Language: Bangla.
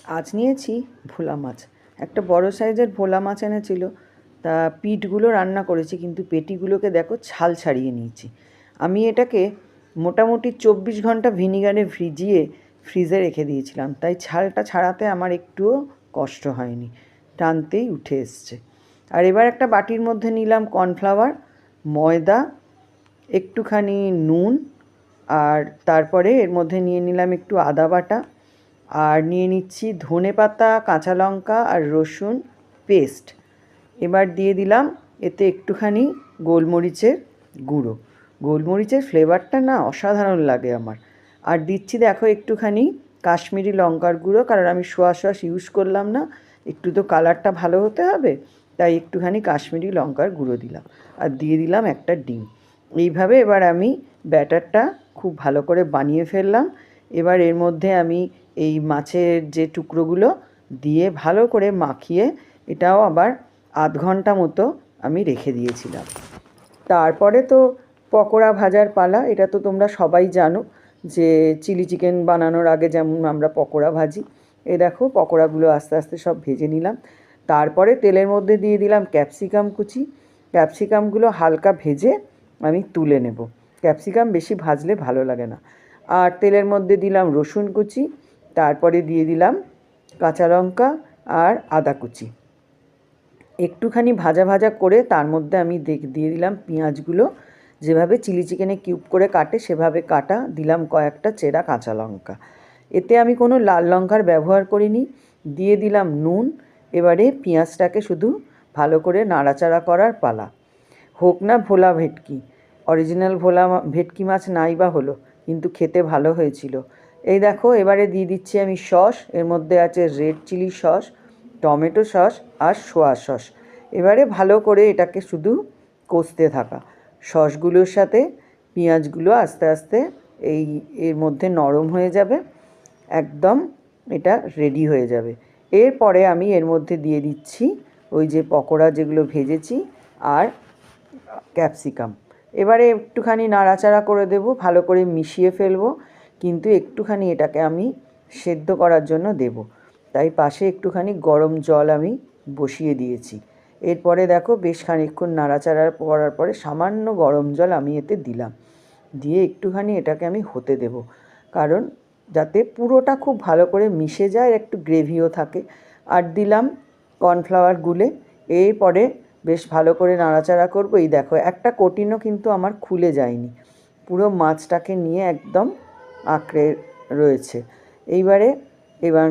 আজ নিয়েছি ভোলা মাছ, একটা বড় সাইজের ভোলা মাছ এনেছিল। তা পিঠগুলো রান্না করেছি, কিন্তু পেটিগুলোকে দেখো ছাল ছাড়িয়ে নিয়েছি। আমি এটাকে মোটামুটি 24 ঘন্টা ভিনিগারে ভিজিয়ে ফ্রিজে রেখে দিয়েছিলাম, তাই ছালটা ছাড়াতে আমার একটুও কষ্ট হয়নি, টানতেই উঠে এসছে। আর এবার একটা বাটির মধ্যে নিলাম কর্নফ্লাওয়ার, ময়দা, একটুখানি নুন, আর তারপরে এর মধ্যে নিয়ে নিলাম একটু আদা বাটা, আর নিয়ে নিচ্ছি ধনেপাতা, কাঁচা লঙ্কা আর রসুন পেস্ট। এবার দিয়ে দিলাম এতে একটুখানি গোলমরিচের গুঁড়ো। গোলমরিচের ফ্লেভারটা না অসাধারণ লাগে আমার। আর দিচ্ছি দেখো একটুখানি কাশ্মীরি লঙ্কার গুঁড়ো, কারণ আমি সোয়া সস ইউজ করলাম না, একটু তো কালারটা ভালো হতে হবে, তাই একটুখানি কাশ্মীরি লঙ্কার গুঁড়ো দিলাম। আর দিয়ে দিলাম একটা ডিম। এইভাবে এবার আমি ব্যাটারটা খুব ভালো করে বানিয়ে ফেললাম। এবার এর মধ্যে আমি এই মাছের যে টুকরোগুলো দিয়ে ভালো করে মাখিয়ে, এটাও আবার আধ ঘন্টা মতো আমি রেখে দিয়েছিলাম। তারপরে তো পকোড়া ভাজার পালা। এটা তো তোমরা সবাই জানো যে চিলি চিকেন বানানোর আগে যেমন আমরা পকোড়া ভাজি, এই দেখো পকোড়াগুলো আস্তে আস্তে সব ভেজে নিলাম। তারপরে তেলের মধ্যে দিয়ে দিলাম ক্যাপসিকাম কুচি। ক্যাপসিকামগুলো হালকা ভেজে আমি তুলে নেব, ক্যাপসিকাম বেশি ভাজলে ভালো লাগে না। আর তেলের মধ্যে দিলাম রসুন কুচি, তারপরে দিয়ে দিলাম কাঁচা লঙ্কা আর আদা কুচি। একটুখানি ভাজা ভাজা করে তার মধ্যে আমি দিয়ে দিলাম পেঁয়াজগুলো, যেভাবে চিলি চিকেনে কিউব করে কাটে সেভাবে কাটা, দিলাম কয়েকটা চেরা কাঁচা লঙ্কা। এতে আমি কোনো লাল লঙ্কার ব্যবহার করিনি। দিয়ে দিলাম নুন। এবারে পেঁয়াজটাকে শুধু ভালো করে নাড়াচাড়া করার পালা। হোক না ভোলা ভেটকি, অরিজিনাল ভোলা ভেটকি মাছ নাই বা হলো, কিন্তু খেতে ভালো হয়েছিল। এই দেখো এবারে দিয়ে দিচ্ছি আমি সস। এর মধ্যে আছে red chilli sauce, tomato sauce আর সোয়া সস। এবারে ভালো করে এটাকে শুধু কষতে থাকা। সসগুলোর সাথে পেঁয়াজগুলো আস্তে আস্তে এর মধ্যে নরম হয়ে যাবে, একদম এটা রেডি হয়ে যাবে। এরপরে আমি এর মধ্যে দিয়ে দিচ্ছি ওই যে পকোড়া যেগুলো ভেজেছি আর ক্যাপসিকাম। এবারে একটুখানি নাড়াচাড়া করে দেব, ভালো করে মিশিয়ে ফেলবো, কিন্তু একটুখানি এটাকে আমি সেদ্ধ করার জন্য দেব, তাই পাশে একটুখানি গরম জল আমি বসিয়ে দিয়েছি। এরপরে দেখো বেশ খানিকক্ষণ নাড়াচাড়া করার পরে সামান্য গরম জল আমি এতে দিলাম, দিয়ে একটুখানি এটাকে আমি হতে দেব, কারণ যাতে পুরোটা খুব ভালো করে মিশে যায়, একটু গ্রেভিও থাকে। আর দিলাম কর্নফ্লাওয়ার গুলে। এরপরে বেশ ভালো করে নাড়াচাড়া করবো। এই দেখো একটা কোটিনও কিন্তু আমার খুলে যায়নি, পুরো মাছটাকে নিয়ে একদম আঁকড়ে রয়েছে। এবার